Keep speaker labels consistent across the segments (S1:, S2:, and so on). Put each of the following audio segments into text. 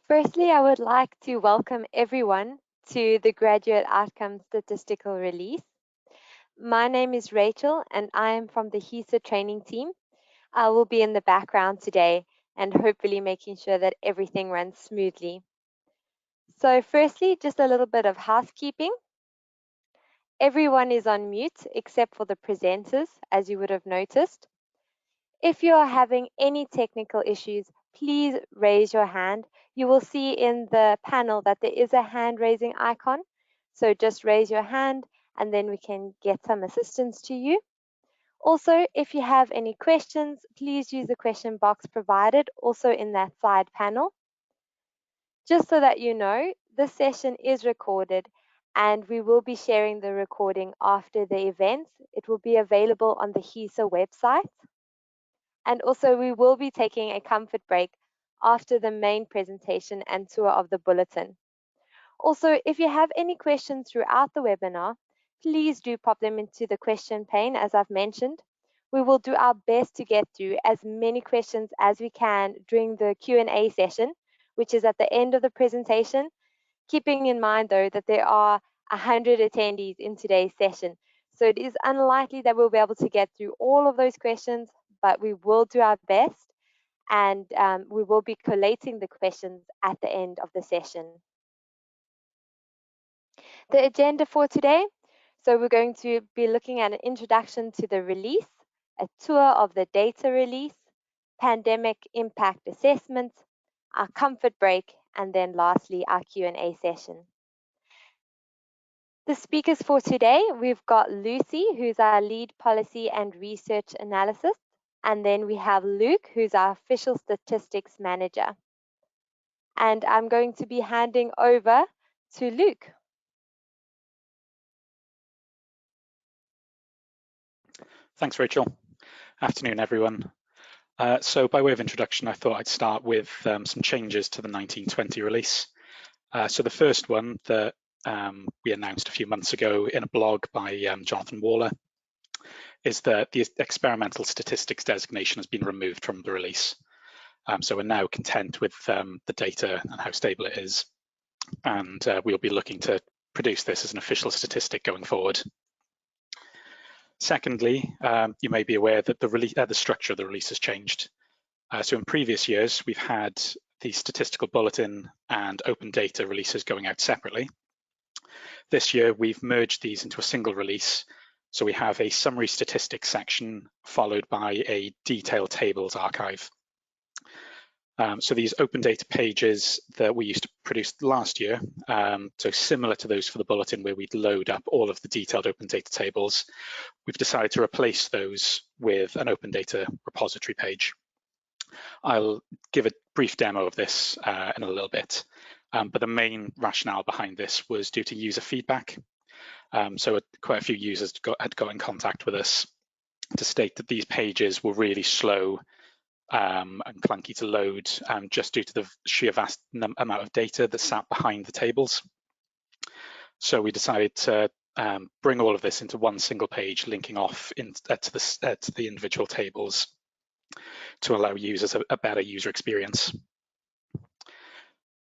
S1: Firstly, I would like to welcome everyone to the Graduate Outcome Statistical Release. My name is Rachel and I am from the HESA training team. I will be in the background today and hopefully making sure that everything runs smoothly. So firstly, just a little bit of housekeeping. Everyone is on mute except for the presenters, as you would have noticed. If you are having any technical issues, please raise your hand. You will see in the panel that there is a hand raising icon. So just raise your hand and then we can get some assistance to you. Also, if you have any questions, please use the question box provided also in that side panel. Just so that you know, this session is recorded and we will be sharing the recording after the event. It will be available on the HESA website. And also we will be taking a comfort break after the main presentation and tour of the bulletin. Also, if you have any questions throughout the webinar, please do pop them into the question pane as I've mentioned. We will do our best to get through as many questions as we can during the Q&A session, which is at the end of the presentation, keeping in mind though that there are 100 attendees in today's session. So it is unlikely that we'll be able to get through all of those questions, but we will do our best and we will be collating the questions at the end of the session. The agenda for today, so we're going to be looking at an introduction to the release, a tour of the data release, pandemic impact assessment, our comfort break, and then lastly our Q&A session. The speakers for today, we've got Lucy, who's our lead policy and research analysis. And then we have Luke, who's our official statistics manager. And I'm going to be handing over to Luke.
S2: Thanks, Rachel. Afternoon, everyone. So by way of introduction, I thought I'd start with some changes to the 1920 release. So the first one that we announced a few months ago in a blog by Jonathan Waller is that the experimental statistics designation has been removed from the release. So we're now content with the data and how stable it is. And we'll be looking to produce this as an official statistic going forward. Secondly, you may be aware that the structure of the release has changed. So in previous years, we've had the statistical bulletin and open data releases going out separately. This year, we've merged these into a single release. So we have a summary statistics section followed by a detailed tables archive. So these open data pages that we used to produce last year, so similar to those for the bulletin where we'd load up all of the detailed open data tables, we've decided to replace those with an open data repository page. I'll give a brief demo of this in a little bit, but the main rationale behind this was due to user feedback. So quite a few users had got in contact with us to state that these pages were really slow and clunky to load just due to the sheer vast amount of data that sat behind the tables. So we decided to bring all of this into one single page, linking off to the individual tables to allow users a better user experience.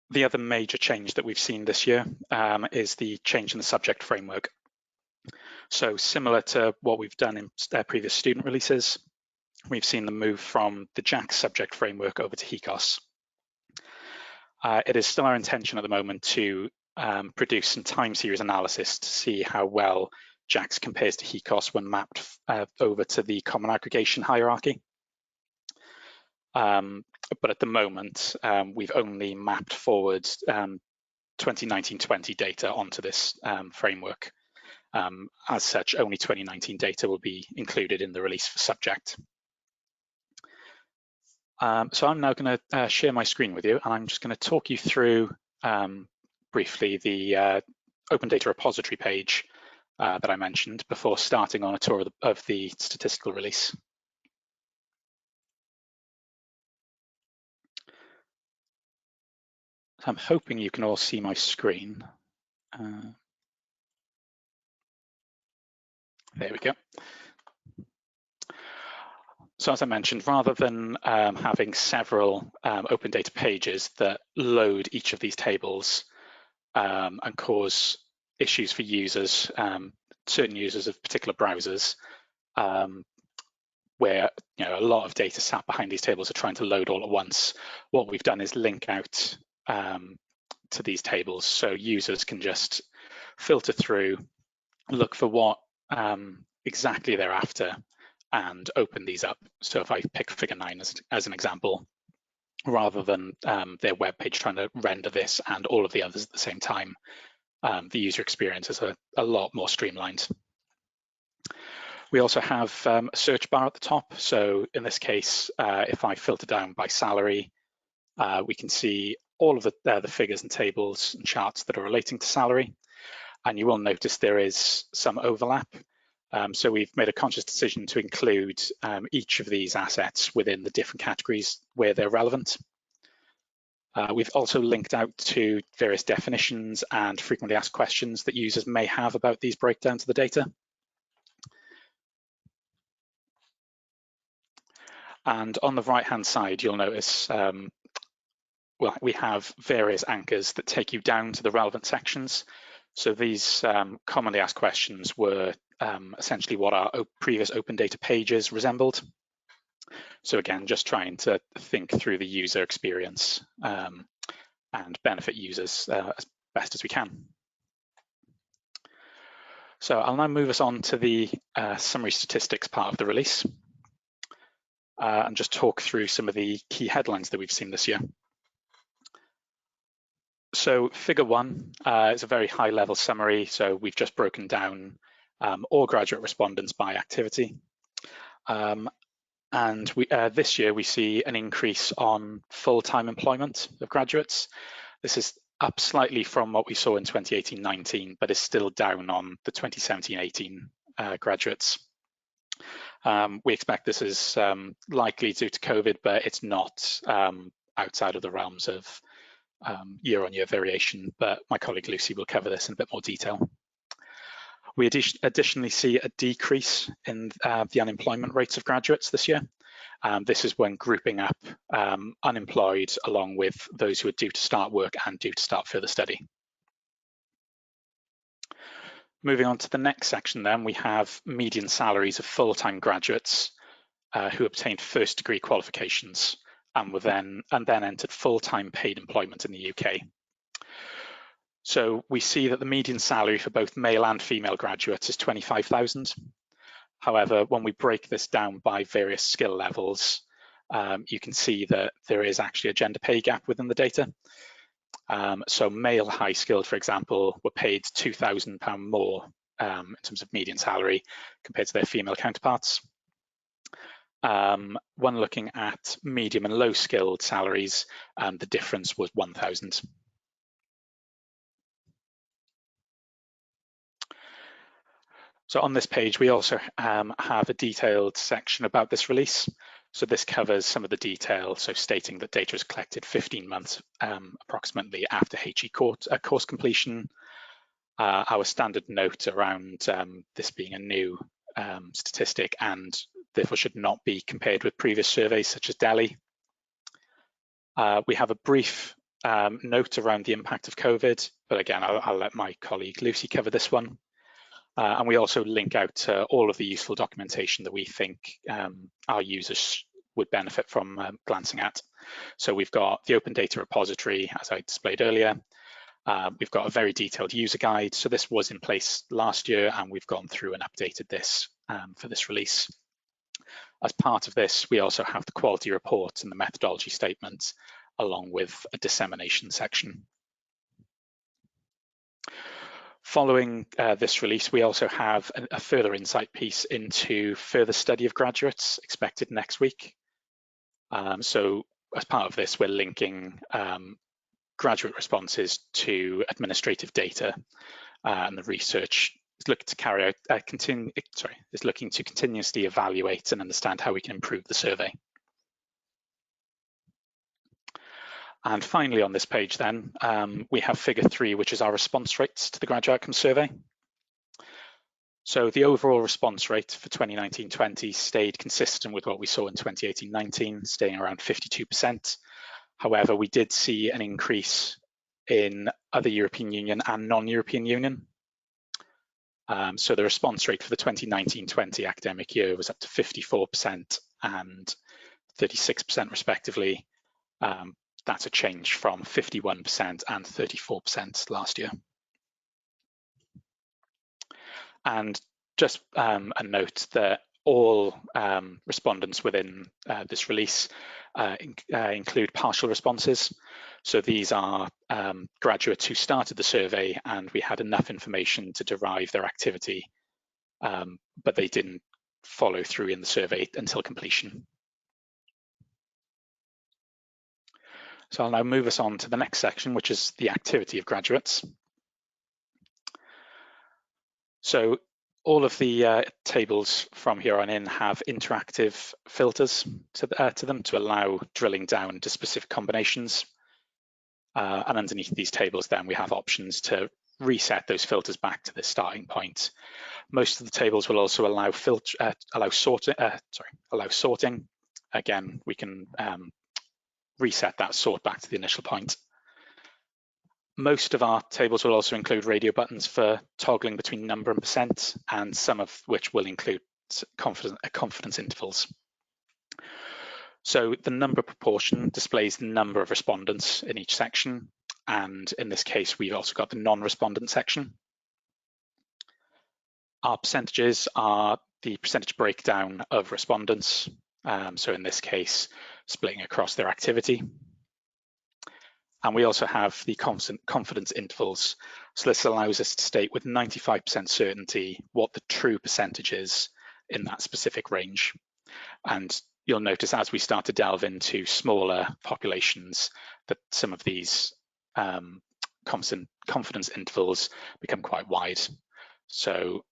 S2: The other major change that we've seen this year is the change in the subject framework. So similar to what we've done in previous student releases, we've seen the move from the JAX subject framework over to HECOS. It is still our intention at the moment to produce some time series analysis to see how well JAX compares to HECOS when mapped over to the common aggregation hierarchy. But at the moment, we've only mapped forward 2019-20 data onto this framework. As such, only 2019 data will be included in the release for subject. So I'm now going to share my screen with you, and I'm just going to talk you through briefly the open data repository page that I mentioned before starting on a tour of the statistical release. So I'm hoping you can all see my screen. There we go. So as I mentioned, rather than having several open data pages that load each of these tables and cause issues for users, certain users of particular browsers, where a lot of data sat behind these tables are trying to load all at once, what we've done is link out to these tables so users can just filter through, look for what exactly they're after, and open these up. So if I pick figure 9 as an example, rather than their web page trying to render this and all of the others at the same time, the user experience is a lot more streamlined. We also have a search bar at the top. So in this case, if I filter down by salary, we can see all of the figures and tables and charts that are relating to salary. And you will notice there is some overlap. So we've made a conscious decision to include each of these assets within the different categories where they're relevant. We've also linked out to various definitions and frequently asked questions that users may have about these breakdowns of the data. And on the right-hand side, you'll notice well, we have various anchors that take you down to the relevant sections. So these commonly asked questions were essentially what our previous open data pages resembled. So again, just trying to think through the user experience and benefit users as best as we can. So I'll now move us on to the summary statistics part of the release and just talk through some of the key headlines that we've seen this year. So figure 1 is a very high level summary. So we've just broken down all graduate respondents by activity. And this year we see an increase on full-time employment of graduates. This is up slightly from what we saw in 2018-19, but is still down on the 2017-18 graduates. We expect this is likely due to COVID, but it's not outside of the realms of year-on-year variation, but my colleague Lucy will cover this in a bit more detail. We additionally see a decrease in the unemployment rates of graduates this year. This is when grouping up unemployed along with those who are due to start work and due to start further study. Moving on to the next section then, we have median salaries of full-time graduates who obtained first degree qualifications and then entered full-time paid employment in the UK. So we see that the median salary for both male and female graduates is 25,000. However, when we break this down by various skill levels, you can see that there is actually a gender pay gap within the data. So male high skilled, for example, were paid £2,000 more in terms of median salary compared to their female counterparts. When looking at medium and low skilled salaries, the difference was 1,000. So on this page, we also have a detailed section about this release. So this covers some of the detail, so stating that data is collected 15 months approximately after HE course completion. Our standard note around this being a new statistic and therefore should not be compared with previous surveys such as Delhi. We have a brief note around the impact of COVID, but again, I'll let my colleague Lucy cover this one. And we also link out to all of the useful documentation that we think our users would benefit from glancing at. So we've got the open data repository, as I displayed earlier. We've got a very detailed user guide. So this was in place last year, and we've gone through and updated this for this release. As part of this, we also have the quality report and the methodology statement, along with a dissemination section. Following this release, we also have a further insight piece into further study of graduates expected next week. So as part of this, we're linking graduate responses to administrative data, and the research is looking to carry out is looking to continuously evaluate and understand how we can improve the survey. And finally, on this page then, we have figure 3, which is our response rates to the graduate outcome survey. So the overall response rate for 2019-20 stayed consistent with what we saw in 2018-19, staying around 52%. However, we did see an increase in other European Union and non-European Union. So the response rate for the 2019-20 academic year was up to 54% and 36% respectively. That's a change from 51% and 34% last year. And just a note that all respondents within this release include partial responses. So these are graduates who started the survey and we had enough information to derive their activity, but they didn't follow through in the survey until completion. So I'll now move us on to the next section, which is the activity of graduates. So all of the tables from here on in have interactive filters to them to allow drilling down to specific combinations. And underneath these tables, then we have options to reset those filters back to the starting point. Most of the tables will also allow sorting. Again, we can reset that sort back to the initial point. Most of our tables will also include radio buttons for toggling between number and percent, and some of which will include confidence intervals. So the number proportion displays the number of respondents in each section, and in this case, we've also got the non-respondent section. Our percentages are the percentage breakdown of respondents, so in this case, splitting across their activity. And we also have the confidence intervals. So this allows us to state with 95% certainty what the true percentage is in that specific range. And you'll notice as we start to delve into smaller populations that some of these confidence intervals become quite wide. So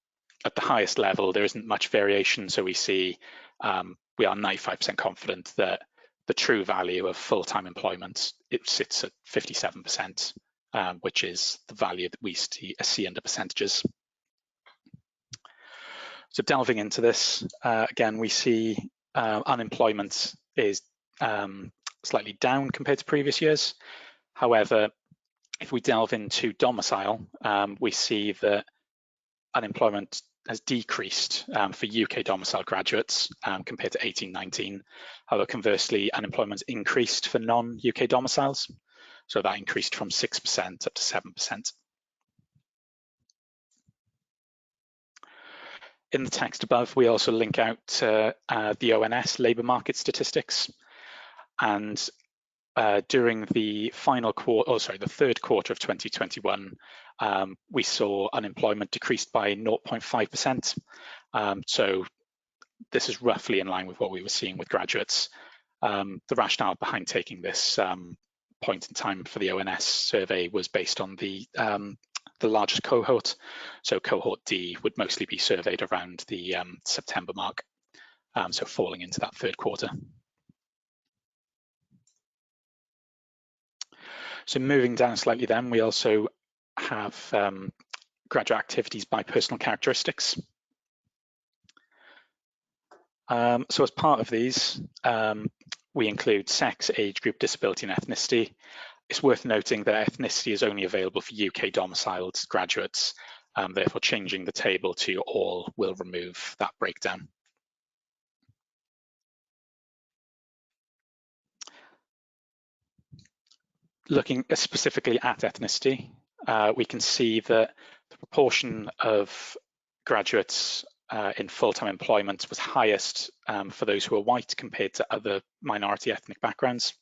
S2: at the highest level, there isn't much variation. So we see we are 95% confident that the true value of full-time employment, it sits at 57%, which is the value that we see under percentages. So delving into this, again, we see unemployment is slightly down compared to previous years. However, if we delve into domicile, we see that unemployment has decreased for UK domicile graduates compared to 18-19. However, conversely, unemployment increased for non-UK domiciles. So that increased from 6% up to 7%. In the text above, we also link out to the ONS labour market statistics. And during the third quarter of 2021, we saw unemployment decreased by 0.5%. So this is roughly in line with what we were seeing with graduates. The rationale behind taking this point in time for the ONS survey was based on the largest cohort. So cohort D would mostly be surveyed around the September mark, so falling into that third quarter. So moving down slightly then, we also have graduate activities by personal characteristics. So as part of these, we include sex, age group, disability and ethnicity. It's worth noting that ethnicity is only available for UK domiciled graduates, therefore changing the table to all will remove that breakdown. Looking specifically at ethnicity, we can see that the proportion of graduates in full-time employment was highest for those who are white compared to other minority ethnic backgrounds.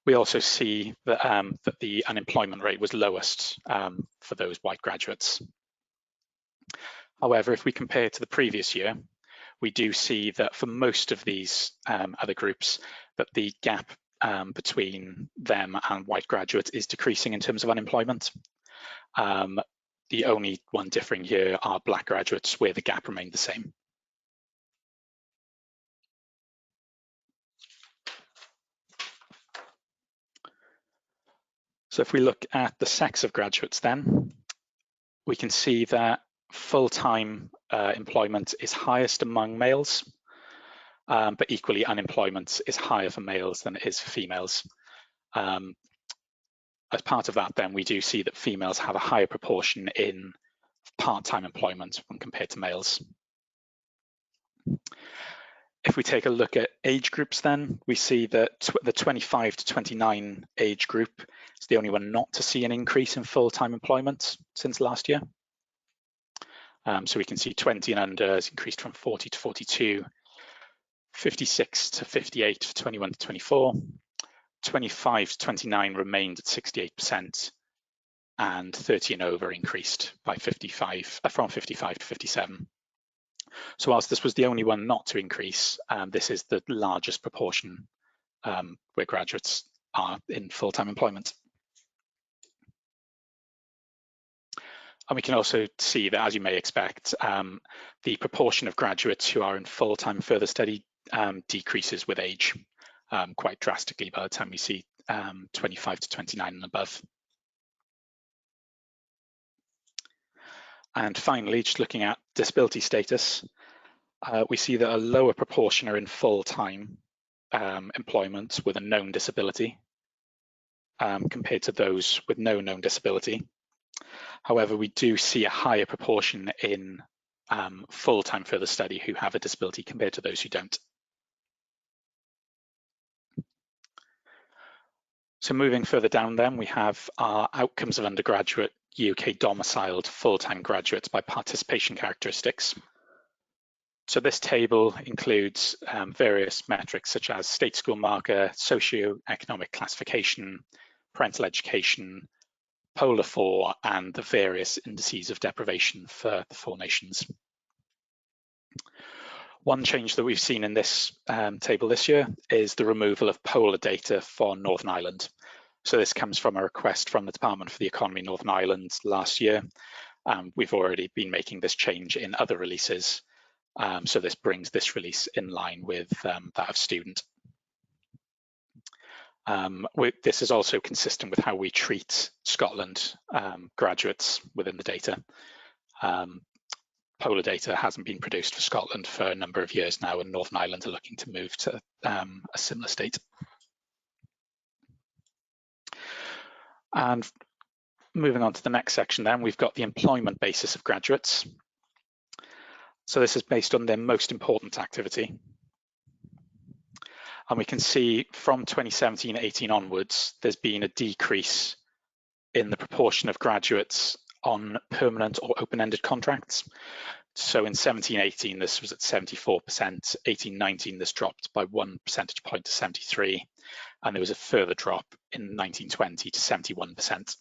S2: We also see that, that the unemployment rate was lowest for those white graduates. However, if we compare to the previous year, we do see that for most of these other groups, that the gap between them and white graduates is decreasing in terms of unemployment. The only one differing here are black graduates, where the gap remained the same. So if we look at the sex of graduates then, we can see that full-time employment is highest among males, but equally unemployment is higher for males than it is for females. As part of that, then, we do see that females have a higher proportion in part-time employment when compared to males. If we take a look at age groups, then we see that the 25 to 29 age group is the only one not to see an increase in full-time employment since last year. So we can see 20 and under has increased from 40 to 42, 56 to 58 for 21 to 24, 25 to 29 remained at 68%, and 30 and over increased by from 55 to 57. So whilst this was the only one not to increase, this is the largest proportion where graduates are in full-time employment. And we can also see that, as you may expect, the proportion of graduates who are in full-time further study decreases with age quite drastically by the time we see 25 to 29 and above. And finally, just looking at disability status, we see that a lower proportion are in full-time employment with a known disability compared to those with no known disability. However, we do see a higher proportion in full-time further study who have a disability compared to those who don't. So moving further down then, we have our outcomes of undergraduate UK domiciled full-time graduates by participation characteristics. So this table includes various metrics such as state school marker, socio-economic classification, parental education, Polar 4, and the various indices of deprivation for the 4 nations. One change that we've seen in this table this year is the removal of polar data for Northern Ireland. So this comes from a request from the Department for the Economy Northern Ireland last year. We've already been making this change in other releases. So this brings this release in line with that of student. This is also consistent with how we treat Scotland graduates within the data. Polar data hasn't been produced for Scotland for a number of years now, and Northern Ireland are looking to move to a similar state. And moving on to the next section then, we've got the employment basis of graduates. So this is based on their most important activity. And we can see from 2017-18 onwards, there's been a decrease in the proportion of graduates on permanent or open-ended contracts. So in 17-18, this was at 74%, 18-19, this dropped by 1 percentage point to 73, and there was a further drop in 19-20 to 71%.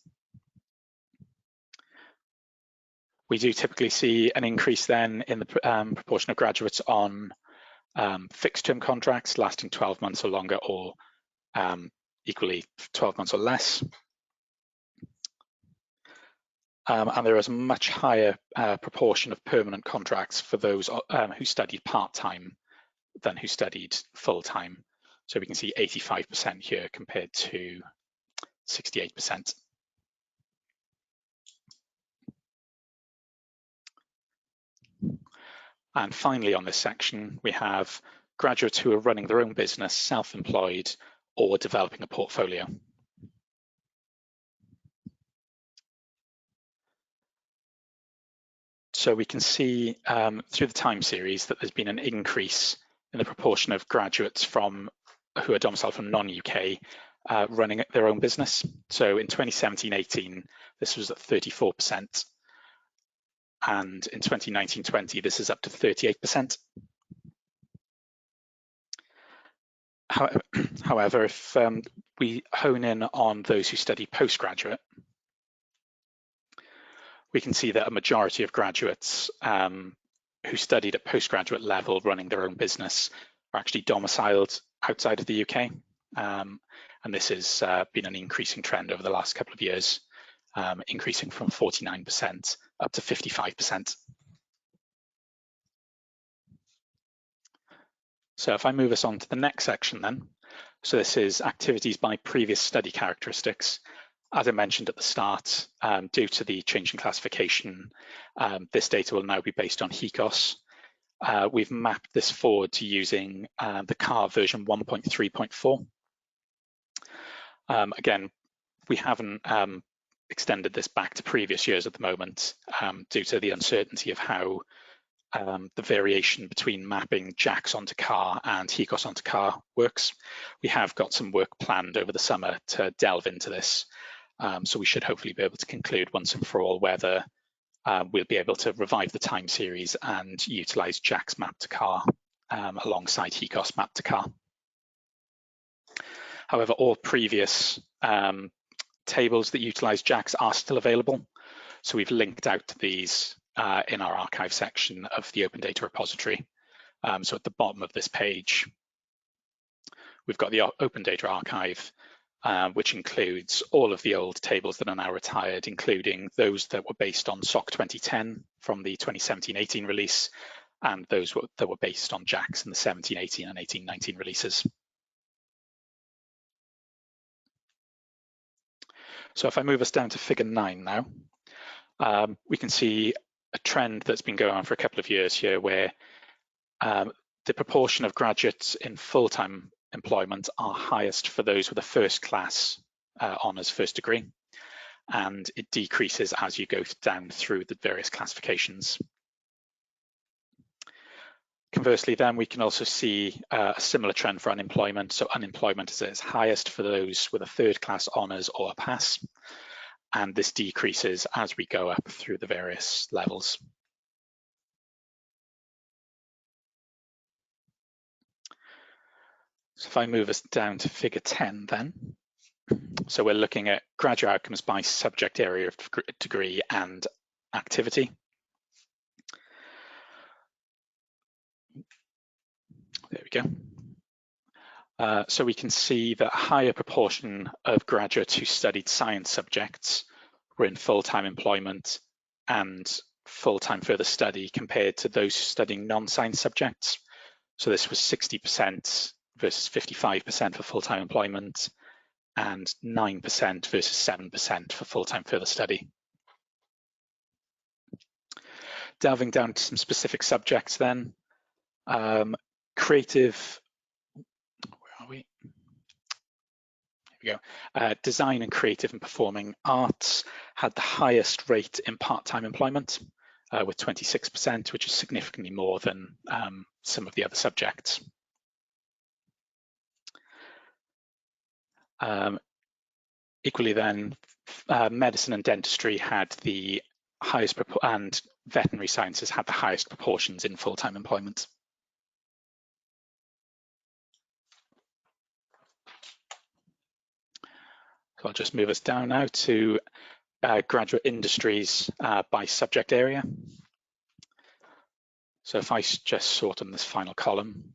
S2: We do typically see an increase then in the proportion of graduates on fixed term contracts lasting 12 months or longer, or equally 12 months or less. And there is a much higher proportion of permanent contracts for those who studied part-time than who studied full-time. So we can see 85% here compared to 68%. And finally on this section, we have graduates who are running their own business, self-employed, or developing a portfolio. So we can see through the time series that there's been an increase in the proportion of graduates who are domiciled from non-UK running their own business. So in 2017-18, this was at 34%. And in 2019-20, this is up to 38%. However, if we hone in on those who study postgraduate, we can see that a majority of graduates who studied at postgraduate level running their own business are actually domiciled outside of the UK. And this has been an increasing trend over the last couple of years, increasing from 49% up to 55%. So if I move us on to the next section then, so this is activities by previous study characteristics. As I mentioned at the start, due to the change in classification, this data will now be based on HECOS. We've mapped this forward to using the CAR version 1.3.4. Again, we haven't extended this back to previous years at the moment due to the uncertainty of how the variation between mapping JAX onto CAR and HECOS onto CAR works. We have got some work planned over the summer to delve into this. So we should hopefully be able to conclude once and for all whether we'll be able to revive the time series and utilize JAX map to CAR alongside HECOS map to CAR. However, all previous tables that utilize JAX are still available. So we've linked out to these in our archive section of the Open Data repository. So at the bottom of this page, we've got the Open Data archive, which includes all of the old tables that are now retired, including those that were based on SOC 2010 from the 2017-18 release, and those that were based on JAX in the 17-18 and 18-19 releases. So if I move us down to figure 9 now, we can see a trend that's been going on for a couple of years here where the proportion of graduates in full-time employment are highest for those with a first class honours first degree, and it decreases as you go down through the various classifications. Conversely, then we can also see a similar trend for unemployment. So unemployment is at its highest for those with a third class honours or a pass, and this decreases as we go up through the various levels. So if I move us down to figure 10 then, so we're looking at graduate outcomes by subject area of degree and activity. There we go. So we can see that a higher proportion of graduates who studied science subjects were in full-time employment and full-time further study compared to those studying non-science subjects. So this was 60% versus 55% for full-time employment and 9% versus 7% for full-time further study. Delving down to some specific subjects then, creative, where are we? Here we go. Design and creative and performing arts had the highest rate in part-time employment with 26%, which is significantly more than some of the other subjects. Equally then, medicine and dentistry had the highest, and veterinary sciences had the highest proportions in full-time employment. So I'll just move us down now to graduate industries by subject area. So if I just sort on this final column,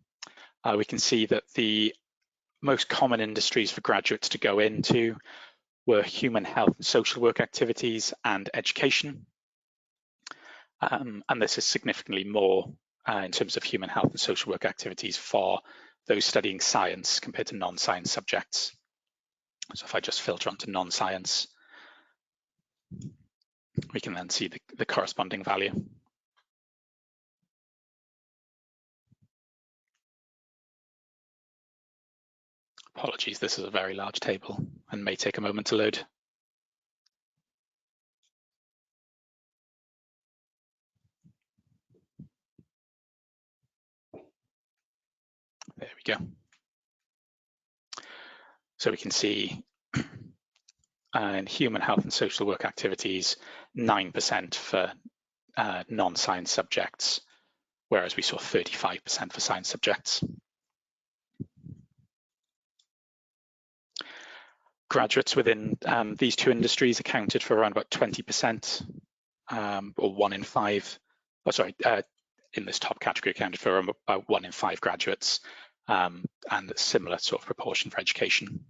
S2: we can see that the most common industries for graduates to go into were human health and social work activities and education. And this is significantly more in terms of human health and social work activities for those studying science compared to non-science subjects. So if I just filter onto non-science, we can then see the corresponding value. Apologies, this is a very large table and may take a moment to load. There we go. So we can see in human health and social work activities, 9% for non-science subjects, whereas we saw 35% for science subjects. Graduates within these two industries accounted for around about 20%, or 1 in 5. Oh, sorry, in this top category accounted for about 1 in 5 graduates, and a similar sort of proportion for education.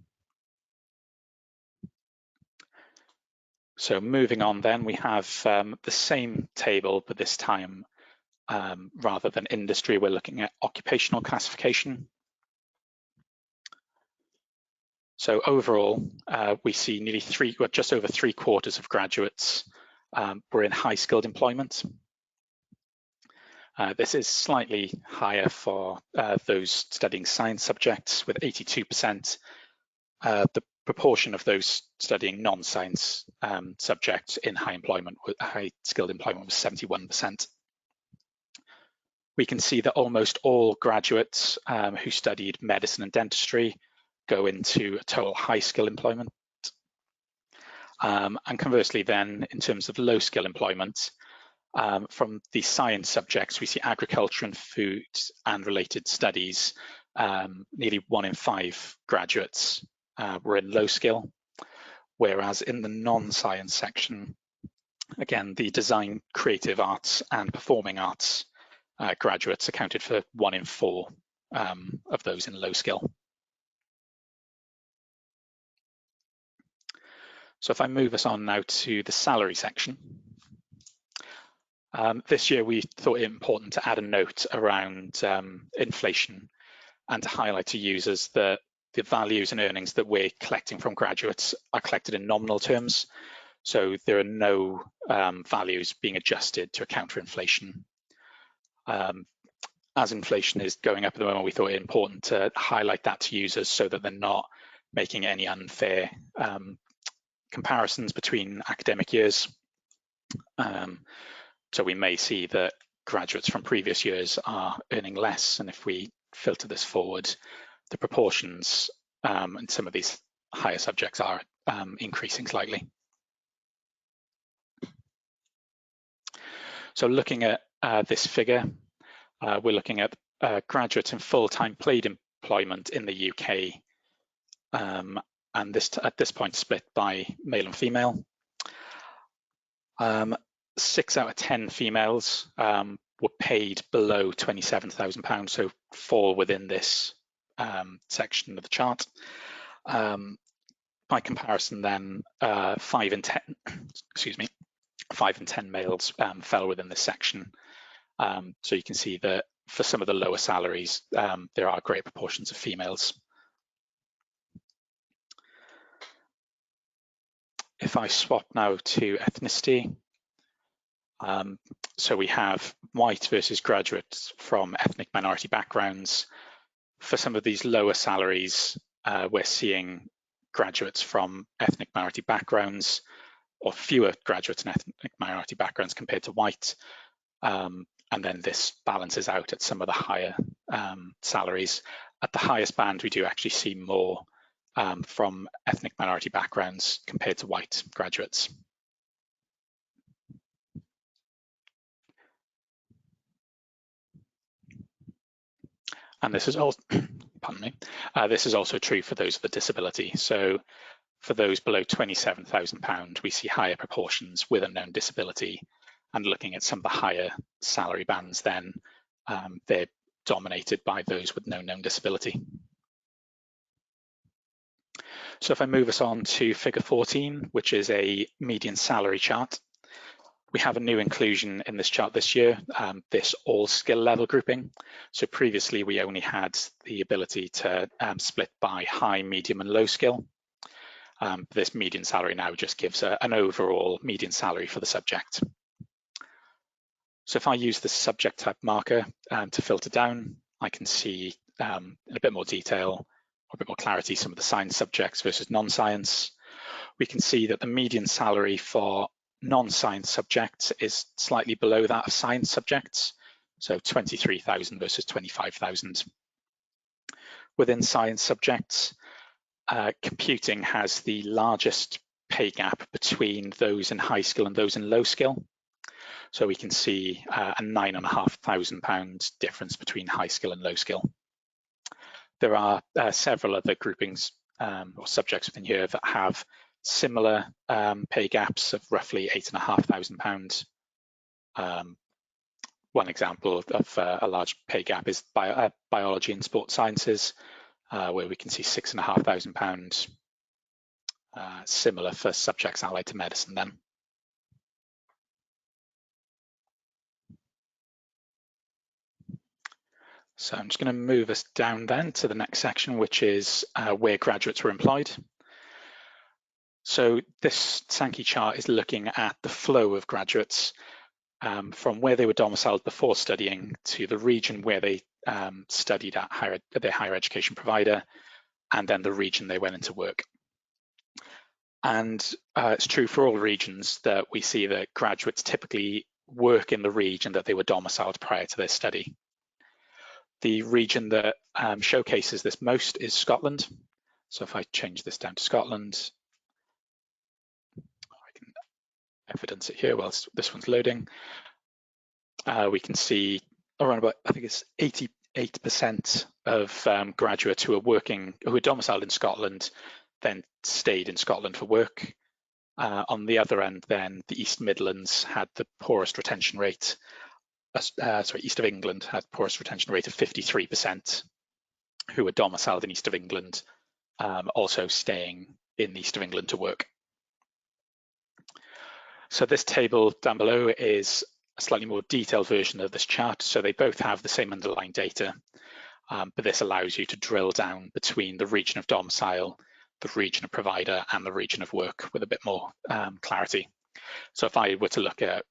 S2: So moving on then, we have the same table, but this time, rather than industry, we're looking at occupational classification. So overall, we see nearly just over 3/4 of graduates were in high-skilled employment. This is slightly higher for those studying science subjects, with 82%. The proportion of those studying non-science subjects in high-skilled employment was 71%. We can see that almost all graduates who studied medicine and dentistry go into a total high-skill employment. And conversely then, in terms of low-skill employment, from the science subjects, we see agriculture and food and related studies, nearly 1 in 5 graduates were in low skill, whereas in the non-science section, again, the design, creative arts and performing arts graduates accounted for 1 in 4 of those in low skill. So if I move us on now to the salary section, this year we thought it important to add a note around inflation and to highlight to users that the values and earnings that we're collecting from graduates are collected in nominal terms. So there are no values being adjusted to account for inflation. As inflation is going up at the moment, we thought it important to highlight that to users so that they're not making any unfair comparisons between academic years. So we may see that graduates from previous years are earning less, and if we filter this forward, the proportions in some of these higher subjects are increasing slightly. So looking at this figure, we're looking at graduates in full-time paid employment in the UK, and this at this point split by male and female. 6 out of 10 females were paid below £27,000, so fall within this section of the chart. By comparison then, 5 in 10 males fell within this section. So you can see that for some of the lower salaries, there are great proportions of females. If I swap now to ethnicity, so we have white versus graduates from ethnic minority backgrounds. For some of these lower salaries, we're seeing graduates from ethnic minority backgrounds, or fewer graduates in ethnic minority backgrounds compared to white. And then this balances out at some of the higher salaries. At the highest band, we do actually see more from ethnic minority backgrounds compared to white graduates. And this is also, pardon me, this is also true for those with a disability. So for those below £27,000, we see higher proportions with a known disability. And looking at some of the higher salary bands, then they're dominated by those with no known disability. So if I move us on to figure 14, which is a median salary chart, we have a new inclusion in this chart this year, this all skill level grouping. So previously we only had the ability to split by high, medium and low skill. This median salary now just gives an overall median salary for the subject. So if I use the subject type marker to filter down, I can see in a bit more detail, or a bit more clarity, some of the science subjects versus non-science. We can see that the median salary for non-science subjects is slightly below that of science subjects, so 23,000 versus 25,000. Within science subjects, computing has the largest pay gap between those in high skill and those in low skill. So we can see a £9,500 difference between high skill and low skill. There are several other groupings or subjects within here that have similar pay gaps of roughly £8,500. One example of a large pay gap is biology and sports sciences, where we can see £6,500. Similar for subjects allied to medicine then. So I'm just going to move us down then to the next section, which is where graduates were employed. So this Sankey chart is looking at the flow of graduates from where they were domiciled before studying to the region where they studied at their higher education provider, and then the region they went into work. And it's true for all regions that we see that graduates typically work in the region that they were domiciled prior to their study. The region that showcases this most is Scotland. So if I change this down to Scotland, I can evidence it here whilst this one's loading. We can see around about, I think it's 88% of graduates who are domiciled in Scotland then stayed in Scotland for work. On the other end then, the East Midlands had the poorest retention rate. East of England had poorest retention rate of 53%, who were domiciled in East of England, also staying in the East of England to work. So this table down below is a slightly more detailed version of this chart. So they both have the same underlying data, but this allows you to drill down between the region of domicile, the region of provider, and the region of work with a bit more clarity. So if I were to look at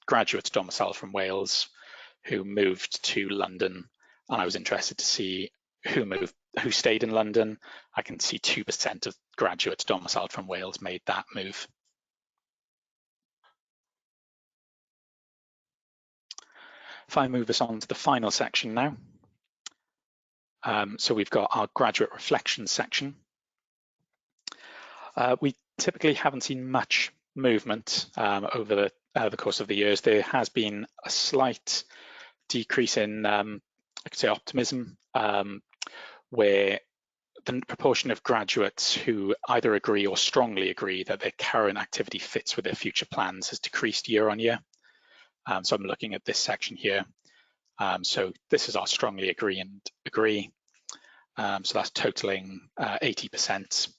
S2: graduates domiciled from Wales who moved to London, and I was interested to see who stayed in London, I can see 2% of graduates domiciled from Wales made that move. If I move us on to the final section now. So we've got our graduate reflection section. We typically haven't seen much movement over the course of the years. There has been a slight decrease in, I could say, optimism, where the proportion of graduates who either agree or strongly agree that their current activity fits with their future plans has decreased year on year. So I'm looking at this section here. So this is our strongly agree and agree. So that's totaling 80%.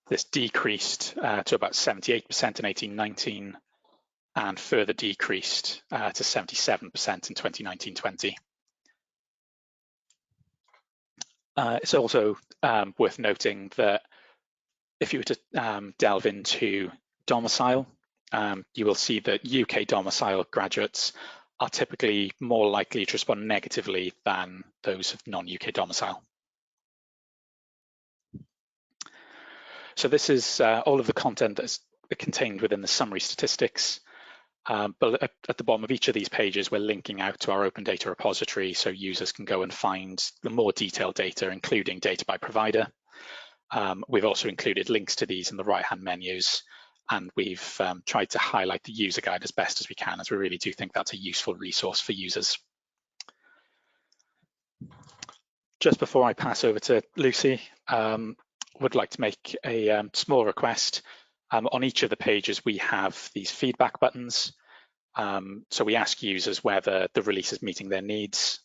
S2: This decreased to about 78% in 18-19 and further decreased to 77% in 2019-20. It's also worth noting that if you were to delve into domicile, you will see that UK domicile graduates are typically more likely to respond negatively than those of non-UK domicile. So this is all of the content that's contained within the summary statistics. But at the bottom of each of these pages, we're linking out to our open data repository so users can go and find the more detailed data, including data by provider. We've also included links to these in the right-hand menus, and we've tried to highlight the user guide as best as we can, as we really do think that's a useful resource for users. Just before I pass over to Lucy, would like to make a small request. On each of the pages, we have these feedback buttons. So we ask users whether the release is meeting their needs,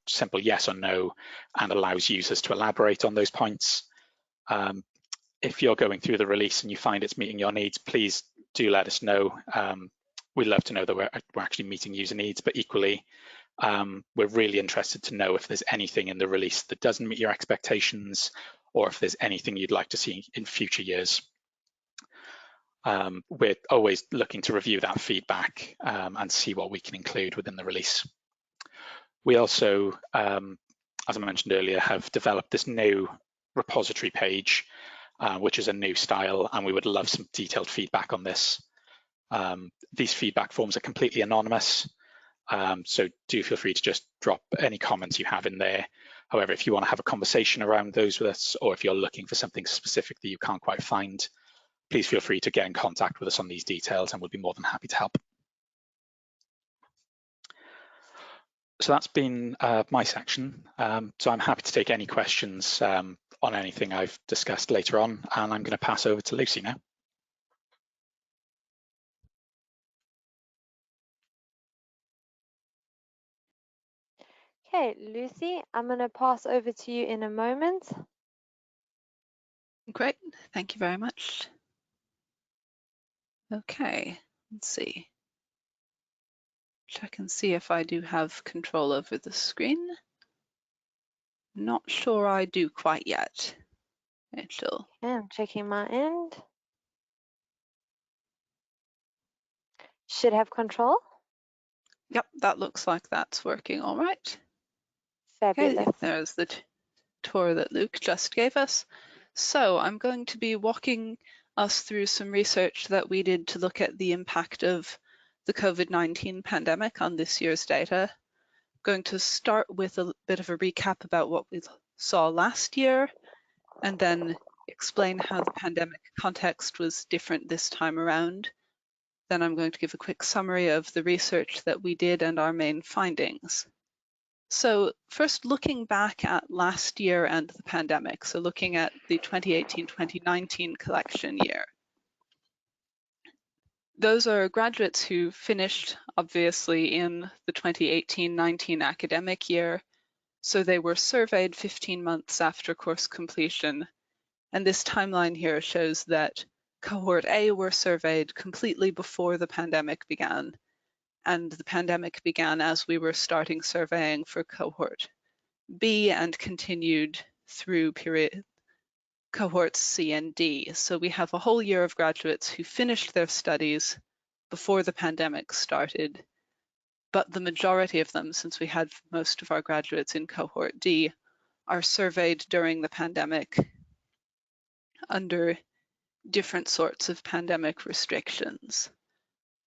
S2: simple yes or no, and allows users to elaborate on those points. If you're going through the release and you find it's meeting your needs, please do let us know. We'd love to know that we're actually meeting user needs, but equally, we're really interested to know if there's anything in the release that doesn't meet your expectations, or if there's anything you'd like to see in future years. We're always looking to review that feedback and see what we can include within the release. We also, as I mentioned earlier, have developed this new repository page, which is a new style, and we would love some detailed feedback on this. These feedback forms are completely anonymous, so do feel free to just drop any comments you have in there. However, if you want to have a conversation around those with us, or if you're looking for something specific that you can't quite find, please feel free to get in contact with us on these details, and we'll be more than happy to help. So that's been my section. So I'm happy to take any questions on anything I've discussed later on, and I'm going to pass over to Lucy now.
S1: Okay, Lucy, I'm going to pass over to you in a moment.
S3: Great, thank you very much. Okay, let's see. Check and see if I do have control over the screen. Not sure I do quite yet. Rachel.
S1: Yeah, I'm checking my end. Should have control.
S3: Yep, that looks like that's working all right. Okay,
S1: Fabulous.
S3: there's the tour that Luke just gave us. So I'm going to be walking us through some research that we did to look at the impact of the COVID-19 pandemic on this year's data. I'm going to start with a bit of a recap about what we saw last year, and then explain how the pandemic context was different this time around. Then I'm going to give a quick summary of the research that we did and our main findings. So first, looking back at last year and the pandemic, so looking at the 2018-2019 collection year. Those are graduates who finished, obviously, in the 2018-19 academic year, so they were surveyed 15 months after course completion. And this timeline here shows that cohort A were surveyed completely before the pandemic began, and the pandemic began as we were starting surveying for cohort B and continued through cohorts C and D. So we have a whole year of graduates who finished their studies before the pandemic started, but the majority of them, since we had most of our graduates in cohort D, are surveyed during the pandemic under different sorts of pandemic restrictions.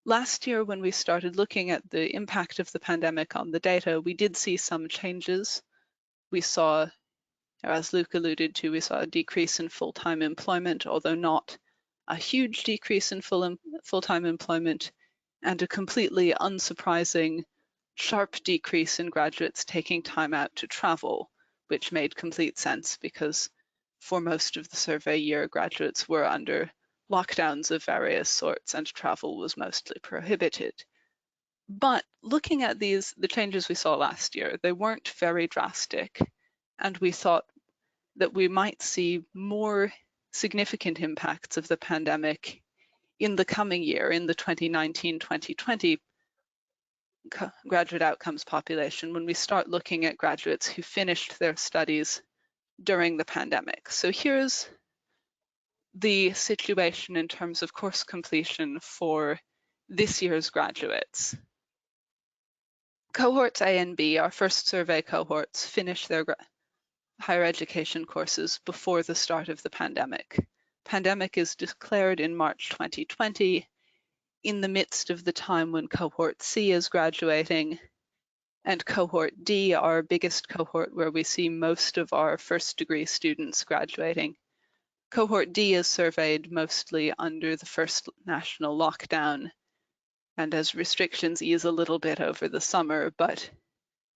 S3: Last year, when we started looking at the impact of the pandemic on the data, we did see some changes. We saw, as Luke alluded to, we saw a decrease in full-time employment, although not a huge decrease in full-time employment, and a completely unsurprising sharp decrease in graduates taking time out to travel, which made complete sense because for most of the survey year, graduates were under lockdowns of various sorts and travel was mostly prohibited. But looking at the changes we saw last year, they weren't very drastic, and we thought that we might see more significant impacts of the pandemic in the coming year, in the 2019-2020 graduate outcomes population, when we start looking at graduates who finished their studies during the pandemic. So here's the situation in terms of course completion for this year's graduates. Cohorts A and B, our first survey cohorts, finished their higher education courses before the start of the pandemic. Pandemic is declared in March 2020, in the midst of the time when cohort C is graduating, and cohort D, our biggest cohort where we see most of our first degree students graduating. Cohort D is surveyed mostly under the first national lockdown and as restrictions ease a little bit over the summer, but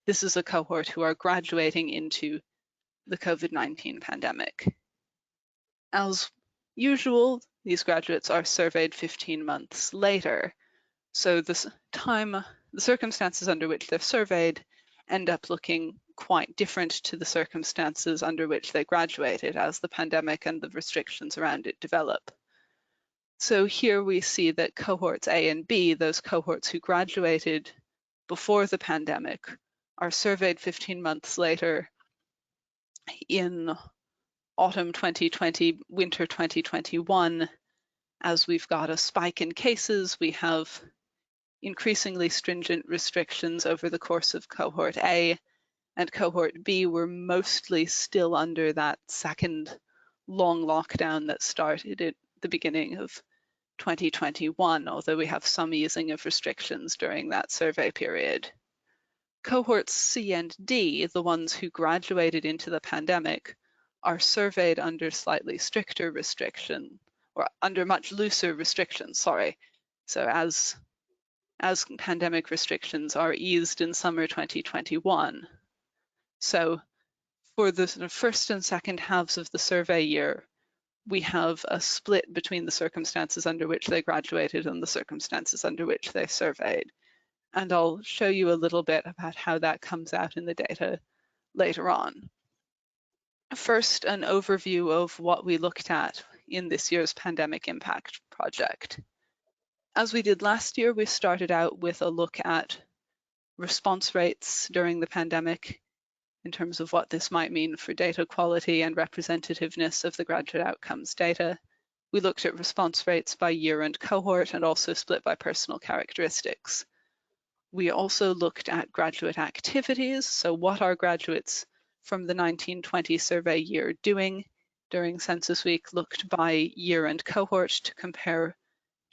S3: this is a cohort who are graduating into the COVID-19 pandemic. As usual, these graduates are surveyed 15 months later, so the circumstances under which they're surveyed end up looking quite different to the circumstances under which they graduated as the pandemic and the restrictions around it develop. So here we see that cohorts A and B, those cohorts who graduated before the pandemic, are surveyed 15 months later in autumn 2020, winter 2021. As we've got a spike in cases, we have increasingly stringent restrictions over the course of cohort A, and cohort B were mostly still under that second long lockdown that started at the beginning of 2021, although we have some easing of restrictions during that survey period. Cohorts C and D, the ones who graduated into the pandemic, are surveyed under slightly stricter restriction, or under much looser restrictions, sorry. So as pandemic restrictions are eased in summer 2021. So for the sort of first and second halves of the survey year, we have a split between the circumstances under which they graduated and the circumstances under which they surveyed. And I'll show you a little bit about how that comes out in the data later on. First, an overview of what we looked at in this year's pandemic impact project. As we did last year, we started out with a look at response rates during the pandemic in terms of what this might mean for data quality and representativeness of the graduate outcomes data. We looked at response rates by year and cohort and also split by personal characteristics. We also looked at graduate activities, so what are graduates from the 1920 survey year doing during Census Week, looked by year and cohort to compare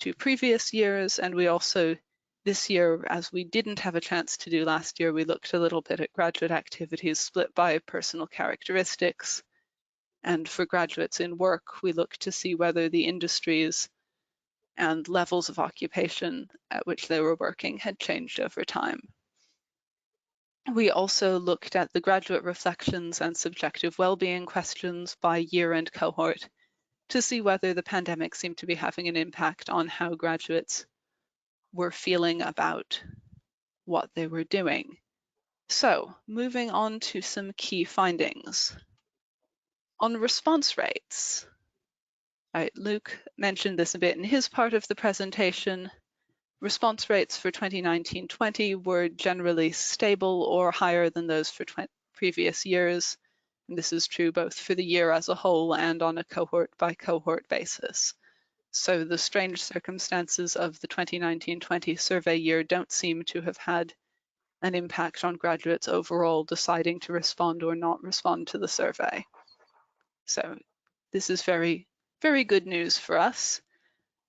S3: to previous years, and we also, this year, as we didn't have a chance to do last year, we looked a little bit at graduate activities split by personal characteristics. And for graduates in work, we looked to see whether the industries and levels of occupation at which they were working had changed over time. We also looked at the graduate reflections and subjective well-being questions by year and cohort to see whether the pandemic seemed to be having an impact on how graduates were feeling about what they were doing. So, moving on to some key findings. On response rates, Luke mentioned this a bit in his part of the presentation. Response rates for 2019-20 were generally stable or higher than those for previous years. And this is true both for the year as a whole and on a cohort by cohort basis. So the strange circumstances of the 2019-20 survey year don't seem to have had an impact on graduates overall deciding to respond or not respond to the survey. So this is very, very good news for us.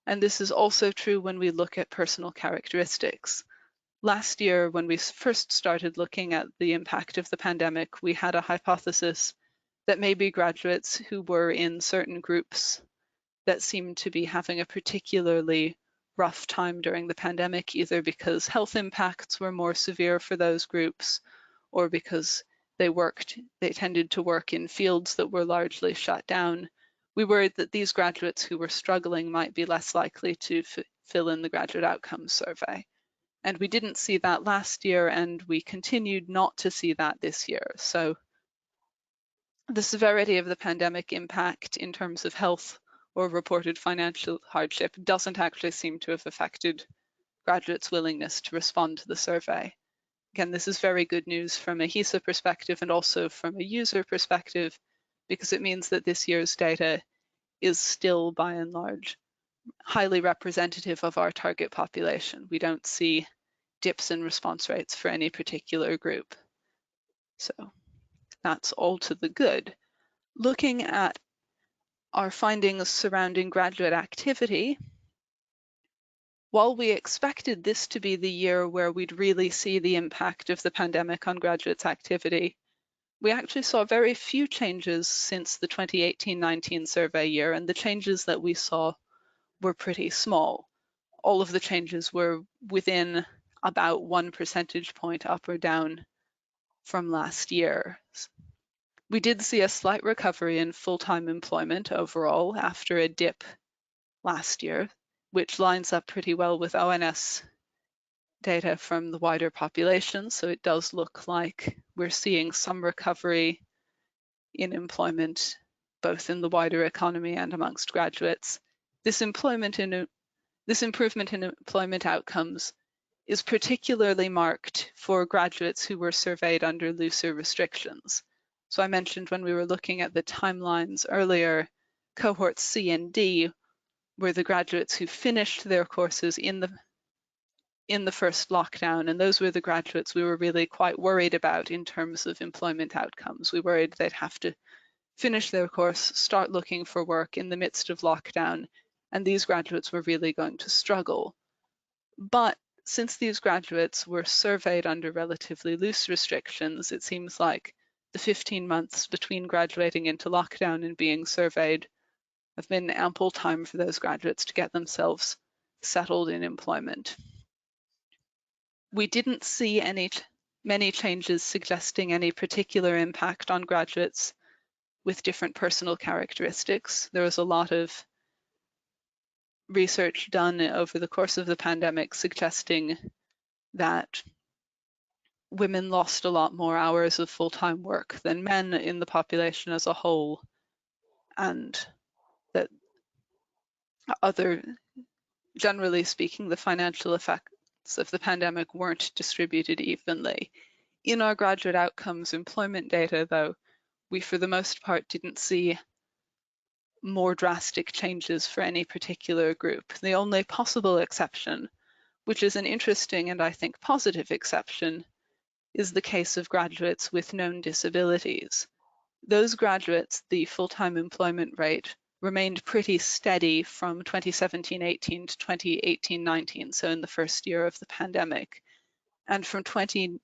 S3: And this is also true when we look at personal characteristics. Last year, when we first started looking at the impact of the pandemic, we had a hypothesis that maybe graduates who were in certain groups that seemed to be having a particularly rough time during the pandemic, either because health impacts were more severe for those groups or because they tended to work in fields that were largely shut down. We worried that these graduates who were struggling might be less likely to fill in the graduate outcomes survey. And we didn't see that last year, and we continued not to see that this year. So the severity of the pandemic impact in terms of health or reported financial hardship doesn't actually seem to have affected graduates' willingness to respond to the survey. Again, this is very good news from a HESA perspective and also from a user perspective, because it means that this year's data is still, by and large, highly representative of our target population. We don't see dips in response rates for any particular group. So that's all to the good. Looking at our findings surrounding graduate activity, while we expected this to be the year where we'd really see the impact of the pandemic on graduates' activity, we actually saw very few changes since the 2018-19 survey year, and the changes that we saw were pretty small. All of the changes were within about 1 percentage point up or down from last year. We did see a slight recovery in full-time employment overall after a dip last year, which lines up pretty well with ONS data from the wider population. So it does look like we're seeing some recovery in employment, both in the wider economy and amongst graduates. This improvement in employment outcomes is particularly marked for graduates who were surveyed under looser restrictions. So I mentioned when we were looking at the timelines earlier, cohorts C and D were the graduates who finished their courses in the first lockdown, and those were the graduates we were really quite worried about in terms of employment outcomes. We worried they'd have to finish their course, start looking for work in the midst of lockdown, and these graduates were really going to struggle. But since these graduates were surveyed under relatively loose restrictions, it seems like the 15 months between graduating into lockdown and being surveyed have been ample time for those graduates to get themselves settled in employment. We didn't see many changes suggesting any particular impact on graduates with different personal characteristics. There was a lot of research done over the course of the pandemic suggesting that women lost a lot more hours of full-time work than men in the population as a whole, and that generally speaking, the financial of the pandemic weren't distributed evenly. In our graduate outcomes employment data, though, we for the most part didn't see more drastic changes for any particular group. The only possible exception, which is an interesting and I think positive exception, is the case of graduates with known disabilities. Those graduates, the full-time employment rate remained pretty steady from 2017-18 to 2018-19, so in the first year of the pandemic. And from 2018-19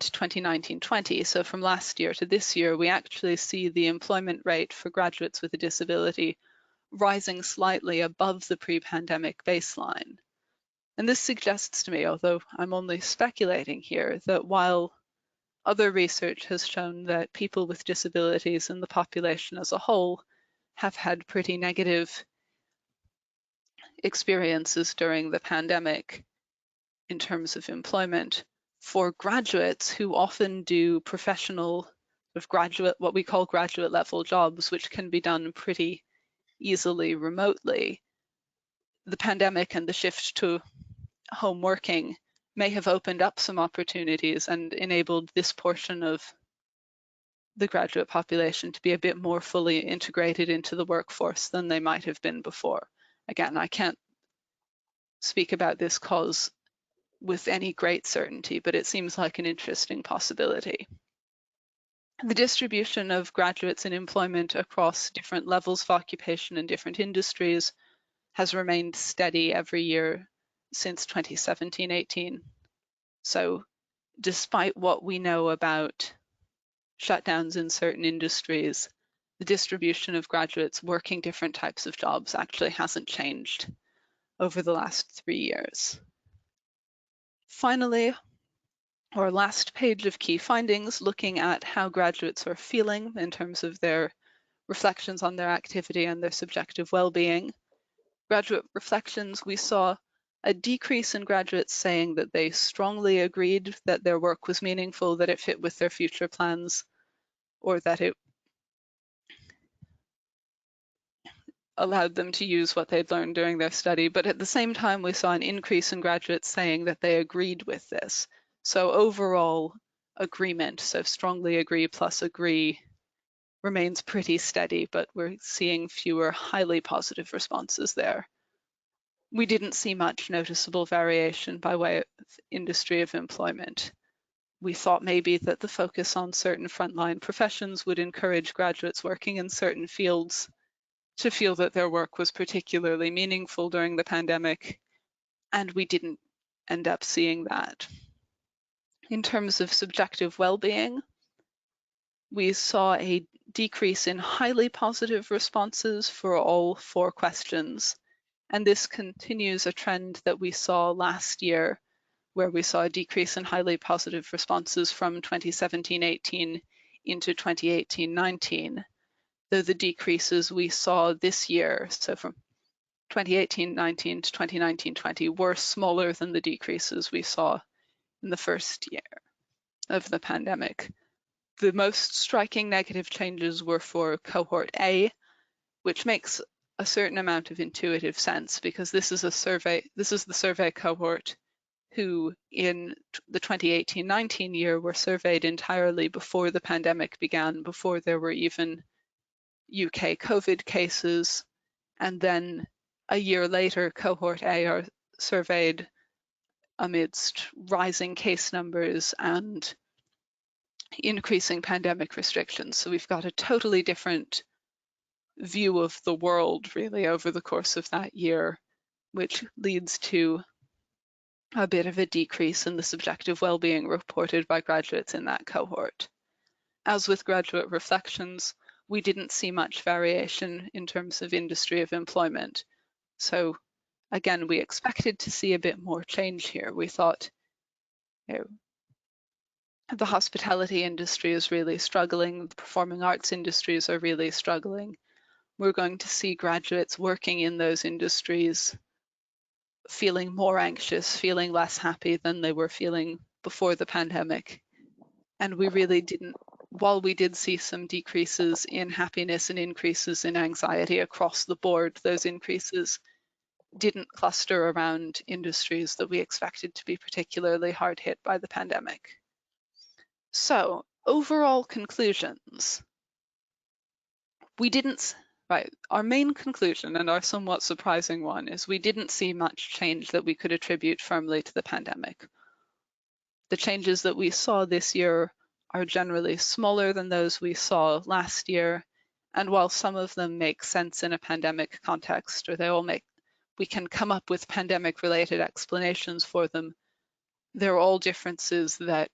S3: to 2019-20, so from last year to this year, we actually see the employment rate for graduates with a disability rising slightly above the pre-pandemic baseline. And this suggests to me, although I'm only speculating here, that while other research has shown that people with disabilities and the population as a whole have had pretty negative experiences during the pandemic in terms of employment, for graduates who often do professional what we call graduate level jobs, which can be done pretty easily remotely, the pandemic and the shift to home working may have opened up some opportunities and enabled this portion of the graduate population to be a bit more fully integrated into the workforce than they might have been before. Again, I can't speak about this cause with any great certainty, but it seems like an interesting possibility. The distribution of graduates in employment across different levels of occupation and different industries has remained steady every year since 2017-18. So despite what we know about shutdowns in certain industries, the distribution of graduates working different types of jobs actually hasn't changed over the last 3 years. Finally, our last page of key findings, looking at how graduates are feeling in terms of their reflections on their activity and their subjective well-being. Graduate reflections, we saw a decrease in graduates saying that they strongly agreed that their work was meaningful, that it fit with their future plans, or that it allowed them to use what they'd learned during their study. But at the same time, we saw an increase in graduates saying that they agreed with this. So overall agreement, so strongly agree plus agree, remains pretty steady, but we're seeing fewer highly positive responses there. We didn't see much noticeable variation by way of industry of employment. We thought maybe that the focus on certain frontline professions would encourage graduates working in certain fields to feel that their work was particularly meaningful during the pandemic, and we didn't end up seeing that. In terms of subjective well-being, we saw a decrease in highly positive responses for all 4 questions, and this continues a trend that we saw last year, where we saw a decrease in highly positive responses from 2017-18 into 2018-19. Though the decreases we saw this year, so from 2018-19 to 2019-20, were smaller than the decreases we saw in the first year of the pandemic. The most striking negative changes were for cohort A, which makes a certain amount of intuitive sense because this is the survey cohort who in the 2018-19 year were surveyed entirely before the pandemic began, before there were even UK COVID cases, and then a year later, cohort A are surveyed amidst rising case numbers and increasing pandemic restrictions. So we've got a totally different view of the world really over the course of that year, which leads to a bit of a decrease in the subjective well-being reported by graduates in that cohort. As with graduate reflections, we didn't see much variation in terms of industry of employment. So again, we expected to see a bit more change here. We thought, the hospitality industry is really struggling, the performing arts industries are really struggling. We're going to see graduates working in those industries feeling more anxious, feeling less happy than they were feeling before the pandemic. And we really didn't, while we did see some decreases in happiness and increases in anxiety across the board, those increases didn't cluster around industries that we expected to be particularly hard hit by the pandemic. So, overall conclusions. Our main conclusion, and our somewhat surprising one, is we didn't see much change that we could attribute firmly to the pandemic. The changes that we saw this year are generally smaller than those we saw last year, and while some of them make sense in a pandemic context, or we can come up with pandemic-related explanations for them, they're all differences that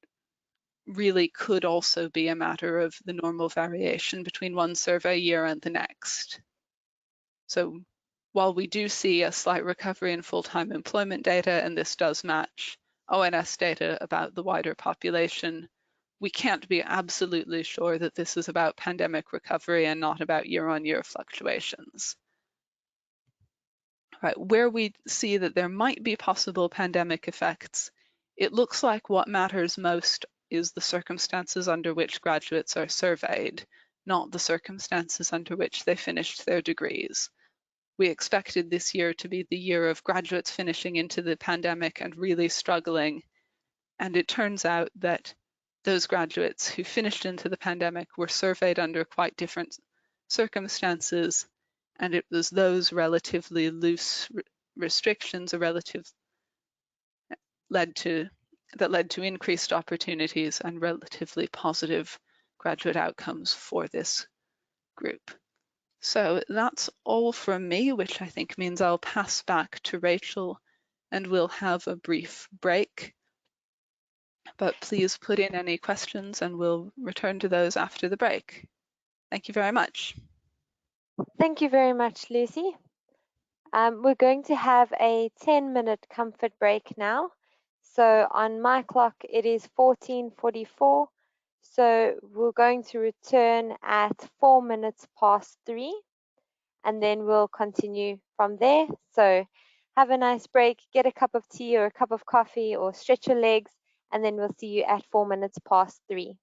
S3: really could also be a matter of the normal variation between one survey year and the next. So while we do see a slight recovery in full-time employment data, and this does match ONS data about the wider population, we can't be absolutely sure that this is about pandemic recovery and not about year-on-year fluctuations. Right, where we see that there might be possible pandemic effects, it looks like what matters most is the circumstances under which graduates are surveyed, not the circumstances under which they finished their degrees. We expected this year to be the year of graduates finishing into the pandemic and really struggling, and it turns out that those graduates who finished into the pandemic were surveyed under quite different circumstances, and it was those relatively loose restrictions that led to increased opportunities and relatively positive graduate outcomes for this group. So that's all from me, which I think means I'll pass back to Rachel and we'll have a brief break. But please put in any questions and we'll return to those after the break. Thank you very much.
S1: Thank you very much, Lucy. We're going to have a 10-minute comfort break now. So on my clock, it is 14:44. So we're going to return at 4 minutes past 3, and then we'll continue from there. So have a nice break, get a cup of tea or a cup of coffee or stretch your legs, and then we'll see you at 4 minutes past 3.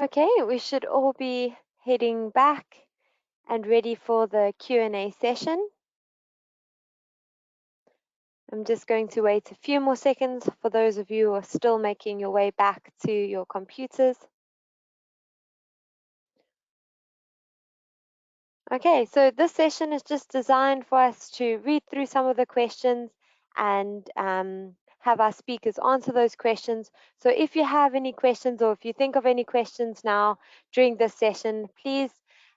S1: Okay, we should all be heading back and ready for the Q&A session. I'm just going to wait a few more seconds for those of you who are still making your way back to your computers. Okay, so this session is just designed for us to read through some of the questions and have our speakers answer those questions. So if you have any questions or if you think of any questions now during this session, please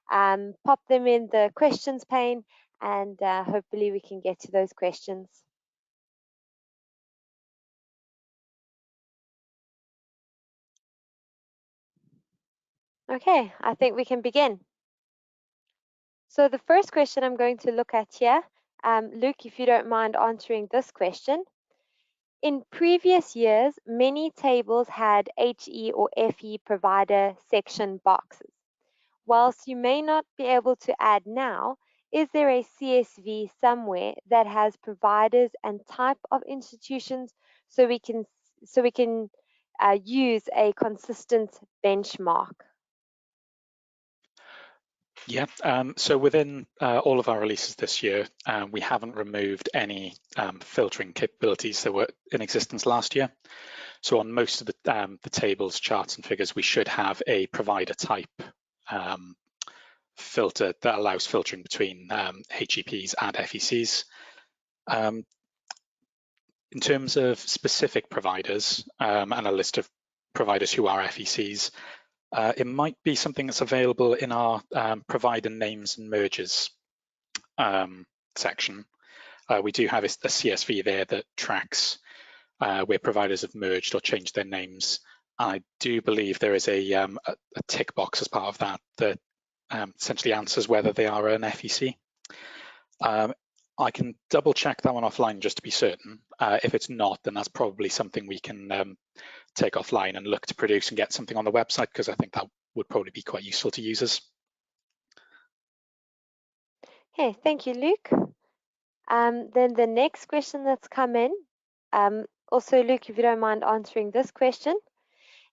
S1: pop them in the questions pane and hopefully we can get to those questions. Okay, I think we can begin. So the first question I'm going to look at here, Luke, if you don't mind answering this question. In previous years, many tables had HE or FE provider section boxes. Whilst you may not be able to add now, is there a CSV somewhere that has providers and type of institutions so we can use a consistent benchmark?
S2: Yeah, so within all of our releases this year, we haven't removed any filtering capabilities that were in existence last year. So on most of the tables, charts and figures, we should have a provider type filter that allows filtering between HEPs and FECs. In terms of specific providers and a list of providers who are FECs, it might be something that's available in our provider names and mergers section. We do have a CSV there that tracks where providers have merged or changed their names. I do believe there is a tick box as part of that that essentially answers whether they are an FEC. I can double check that one offline just to be certain. If it's not, then that's probably something we can take offline and look to produce and get something on the website, because I think that would probably be quite useful to users.
S1: Okay, thank you, Luke. Then the next question that's come in, also Luke, if you don't mind answering this question,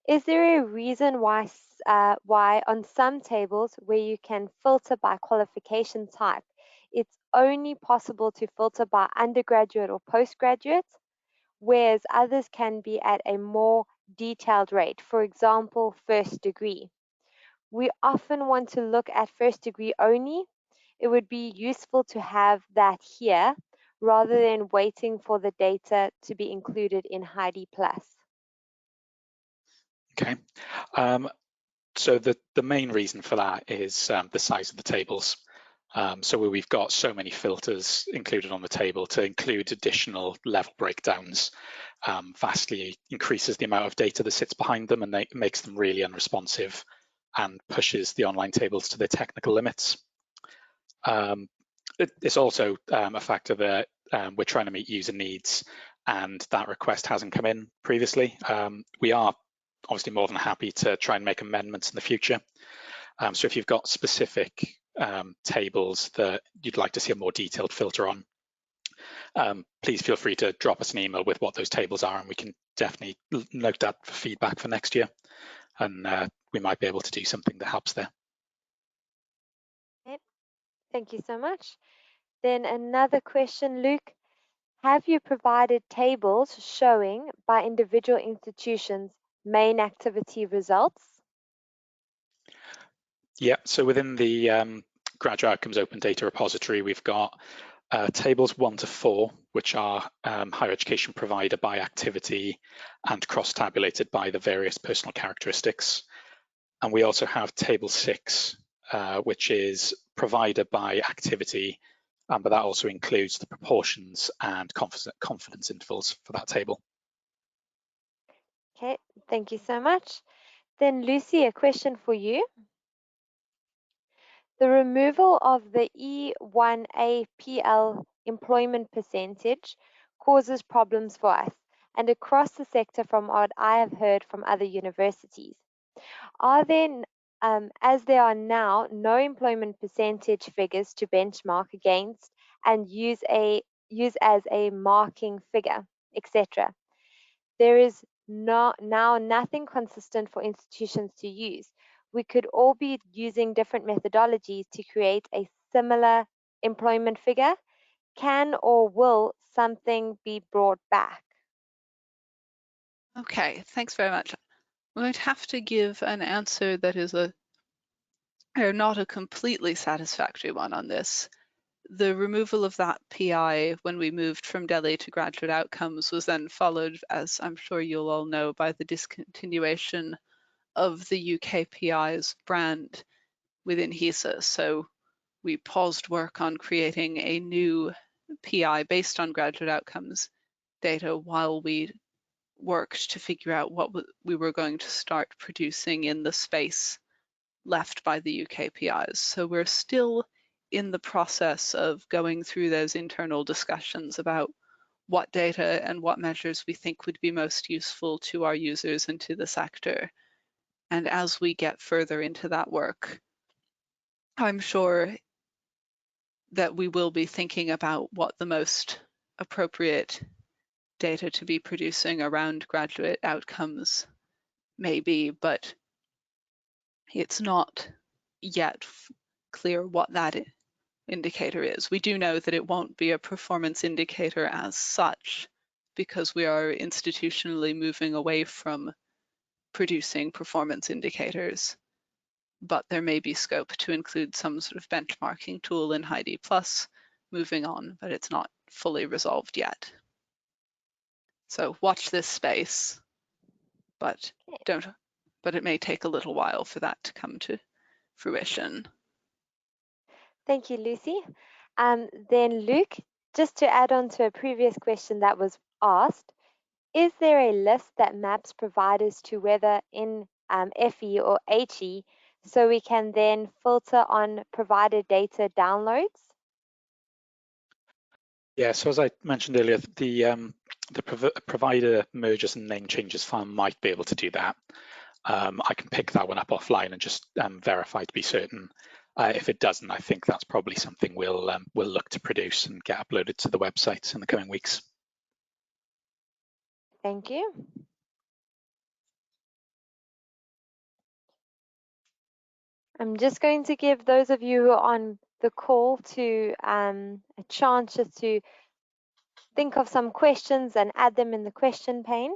S1: is there a reason why on some tables where you can filter by qualification type, it's only possible to filter by undergraduate or postgraduate, whereas others can be at a more detailed rate, for example, first degree? We often want to look at first degree only. It would be useful to have that here rather than waiting for the data to be included in HEIDI Plus.
S2: Okay. So the main reason for that is the size of the tables. So where we've got so many filters included on the table, to include additional level breakdowns vastly increases the amount of data that sits behind them, and makes them really unresponsive and pushes the online tables to their technical limits. It's also a factor that we're trying to meet user needs, and that request hasn't come in previously. We are obviously more than happy to try and make amendments in the future. So if you've got specific tables that you'd like to see a more detailed filter on, please feel free to drop us an email with what those tables are, and we can definitely note that for feedback for next year, and we might be able to do something that helps there.
S1: Okay. Thank you so much. Then another question, Luke. Have you provided tables showing by individual institutions main activity results?
S2: Yeah, so within the Graduate Outcomes Open Data Repository, we've got tables 1 to 4, which are higher education provider by activity and cross-tabulated by the various personal characteristics. And we also have table 6, which is provider by activity, but that also includes the proportions and confidence intervals for that table.
S1: Okay, thank you so much. Then Lucy, a question for you. The removal of the E1APL employment percentage causes problems for us and across the sector from what I have heard from other universities. Are there, as there are now, no employment percentage figures to benchmark against and use as a marking figure, etc.? There is now nothing consistent for institutions to use. We could all be using different methodologies to create a similar employment figure. Can or will something be brought back?
S3: Okay, thanks very much. I'm going to have to give an answer that is not a completely satisfactory one on this. The removal of that PI when we moved from Delhi to graduate outcomes was then followed, as I'm sure you'll all know, by the discontinuation of the UK PI's brand within HESA. So we paused work on creating a new PI based on graduate outcomes data while we worked to figure out what we were going to start producing in the space left by the UK PIs. So we're still in the process of going through those internal discussions about what data and what measures we think would be most useful to our users and to the sector. And as we get further into that work, I'm sure that we will be thinking about what the most appropriate data to be producing around graduate outcomes may be, but it's not yet clear what that indicator is. We do know that it won't be a performance indicator as such because we are institutionally moving away from producing performance indicators, but there may be scope to include some sort of benchmarking tool in HEIDI Plus moving on, but it's not fully resolved yet. So watch this space, but it may take a little while for that to come to fruition.
S1: Thank you, Lucy. Then Luke, just to add on to a previous question that was asked, is there a list that maps providers to whether in FE or HE so we can then filter on provider data downloads?
S2: Yeah, so as I mentioned earlier, the provider mergers and name changes file might be able to do that. I can pick that one up offline and just verify to be certain. If it doesn't, I think that's probably something we'll look to produce and get uploaded to the website in the coming weeks.
S1: Thank you. I'm just going to give those of you who are on the call to a chance just to think of some questions and add them in the question pane.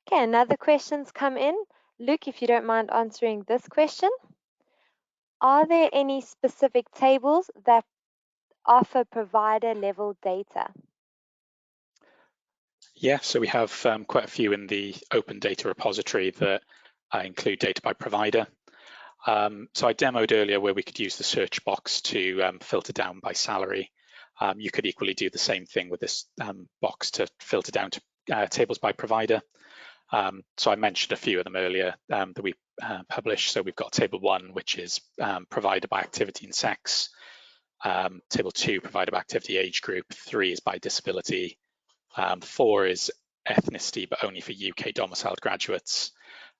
S1: Okay, another question's come in. Luke, if you don't mind answering this question. Are there any specific tables that offer provider level data?
S2: Yeah, so we have quite a few in the open data repository that include data by provider. So I demoed earlier where we could use the search box to filter down by salary. You could equally do the same thing with this box to filter down to tables by provider. So I mentioned a few of them earlier that we published. So we've got table 1, which is provider by activity and sex. Table 2, provider by activity age group. 3 is by disability. 4 is ethnicity, but only for UK domiciled graduates.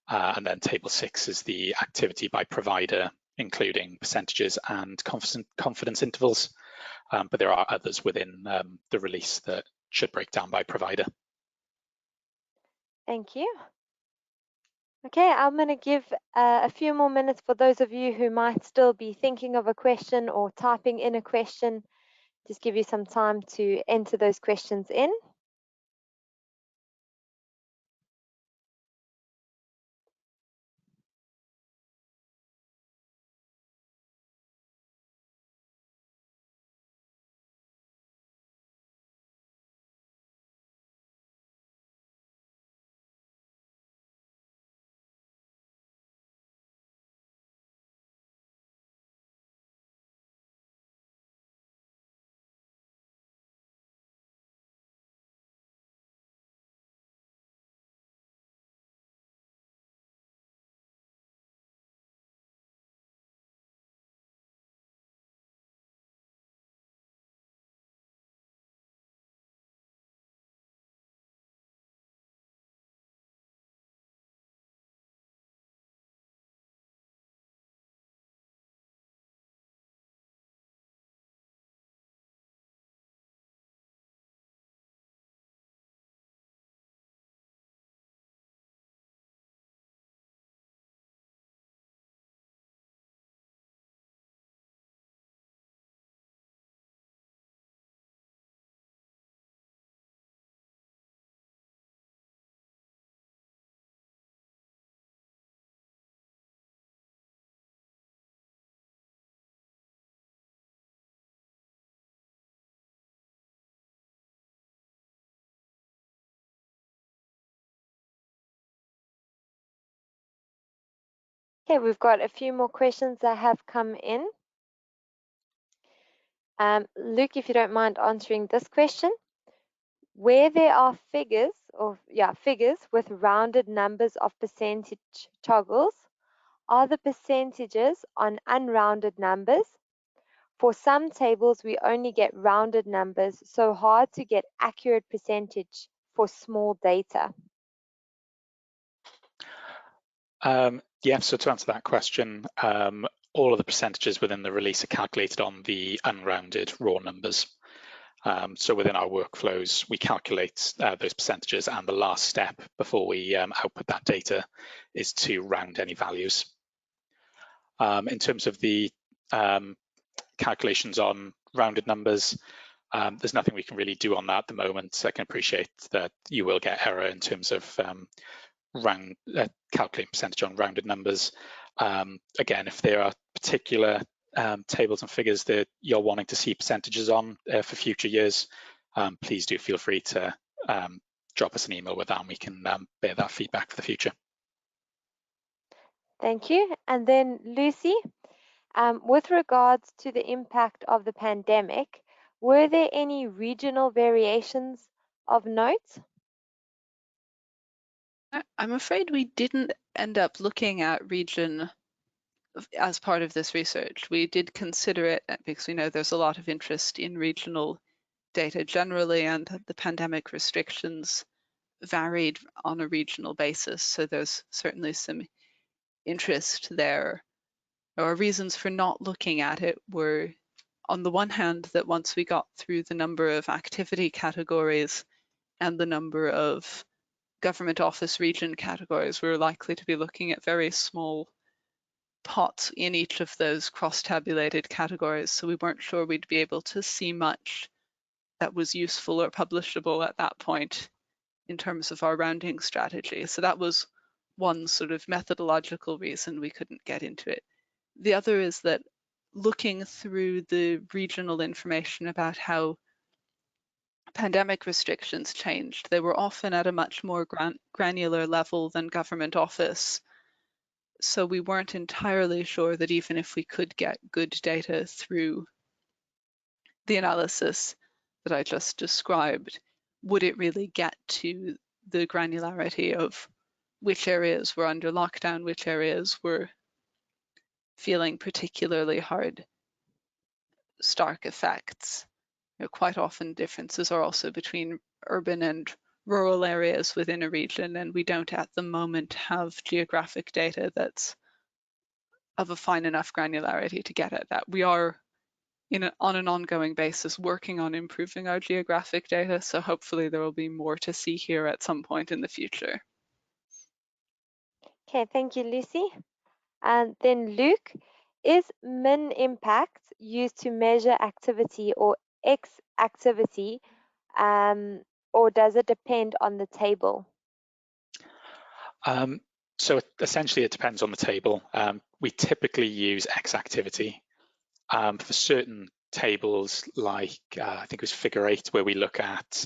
S2: And then table 6 is the activity by provider, including percentages and confidence intervals. But there are others within the release that should break down by provider.
S1: Thank you. Okay, I'm going to give a few more minutes for those of you who might still be thinking of a question or typing in a question. Just give you some time to enter those questions in. Okay, we've got a few more questions that have come in. Luke, if you don't mind answering this question. Where there are figures with rounded numbers of percentage toggles, are the percentages on unrounded numbers? For some tables, we only get rounded numbers, so hard to get accurate percentage for small data.
S2: Yeah, so to answer that question, all of the percentages within the release are calculated on the unrounded raw numbers. So within our workflows, we calculate those percentages, and the last step before we output that data is to round any values. In terms of the calculations on rounded numbers, there's nothing we can really do on that at the moment. I can appreciate that you will get error in terms of calculating percentage on rounded numbers. Again, if there are particular tables and figures that you're wanting to see percentages on for future years, please do feel free to drop us an email with that, and we can bear that feedback for the future.
S1: Thank you. And then Lucy, with regards to the impact of the pandemic, were there any regional variations of note?
S3: I'm afraid we didn't end up looking at region as part of this research. We did consider it because we know there's a lot of interest in regional data generally, and the pandemic restrictions varied on a regional basis. So there's certainly some interest there. Our reasons for not looking at it were, on the one hand, that once we got through the number of activity categories and the number of government office region categories, we were likely to be looking at very small pots in each of those cross-tabulated categories. So we weren't sure we'd be able to see much that was useful or publishable at that point in terms of our rounding strategy. So that was one sort of methodological reason we couldn't get into it. The other is that looking through the regional information about how pandemic restrictions changed, they were often at a much more granular level than government office. So we weren't entirely sure that even if we could get good data through the analysis that I just described, would it really get to the granularity of which areas were under lockdown, which areas were feeling particularly hard, stark effects. Quite often differences are also between urban and rural areas within a region, and we don't at the moment have geographic data that's of a fine enough granularity to get at that. We are on an ongoing basis working on improving our geographic data, so hopefully there will be more to see here at some point in the future.
S1: Okay, thank you, Lucy. And then Luke, is min impact used to measure activity or X activity, or does it depend on the table?
S2: So essentially it depends on the table. We typically use X activity. For certain tables, like I think it was figure 8, where we look at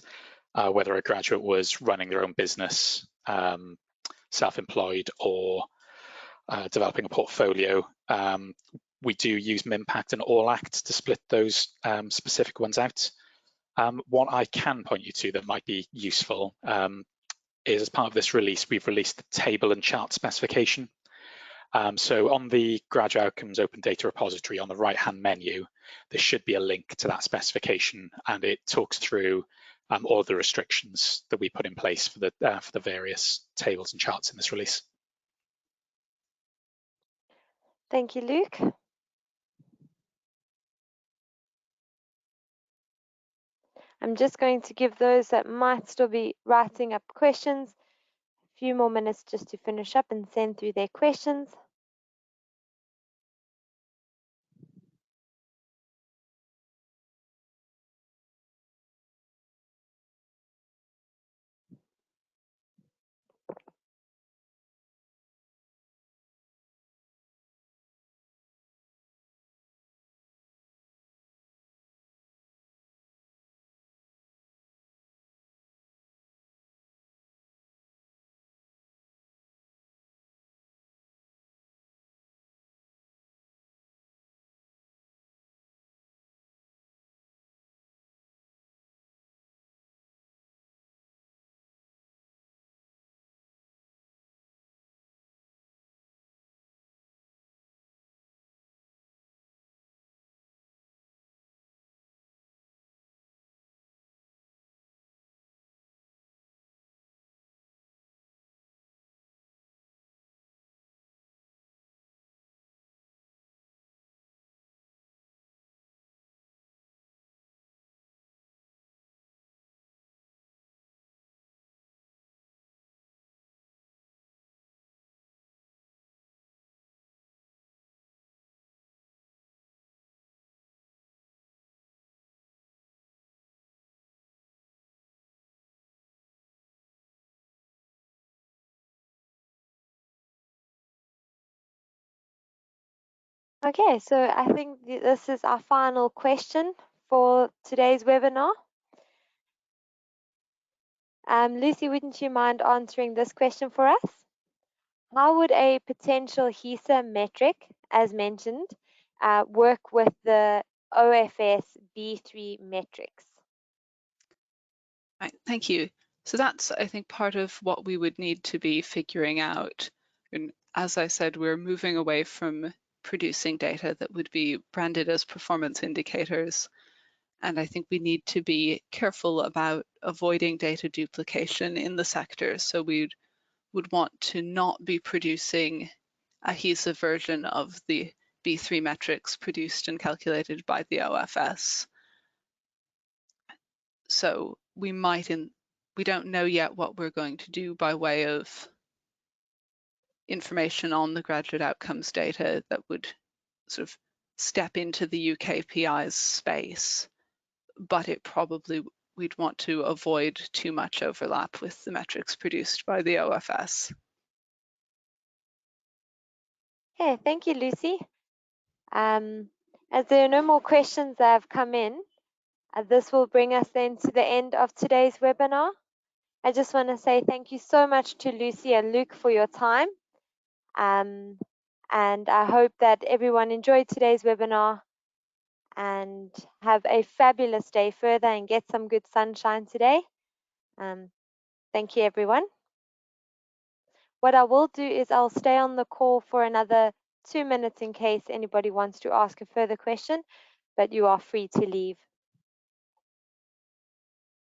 S2: whether a graduate was running their own business, self-employed, or developing a portfolio, we do use MIMPACT and ALL-ACT to split those specific ones out. What I can point you to that might be useful is, as part of this release, we've released the table and chart specification. So on the Graduate Outcomes Open Data Repository, on the right-hand menu, there should be a link to that specification, and it talks through all of the restrictions that we put in place for the various tables and charts in this release.
S1: Thank you, Luke. I'm just going to give those that might still be writing up questions a few more minutes just to finish up and send through their questions. Okay, so I think this is our final question for today's webinar. Lucy, wouldn't you mind answering this question for us? How would a potential HESA metric, as mentioned, work with the OFS B3 metrics?
S3: Right, thank you. So that's, I think, part of what we would need to be figuring out. And as I said, we're moving away from producing data that would be branded as performance indicators. And I think we need to be careful about avoiding data duplication in the sector. So we would want to not be producing a HESA version of the B3 metrics produced and calculated by the OFS. So we don't know yet what we're going to do by way of information on the graduate outcomes data that would sort of step into the UKPI's space, but we'd want to avoid too much overlap with the metrics produced by the OFS.
S1: Okay, thank you, Lucy. As there are no more questions that have come in, this will bring us then to the end of today's webinar. I just want to say thank you so much to Lucy and Luke for your time. And I hope that everyone enjoyed today's webinar and have a fabulous day further and get some good sunshine today. Thank you, everyone. What I will do is I'll stay on the call for another 2 minutes in case anybody wants to ask a further question, but you are free to leave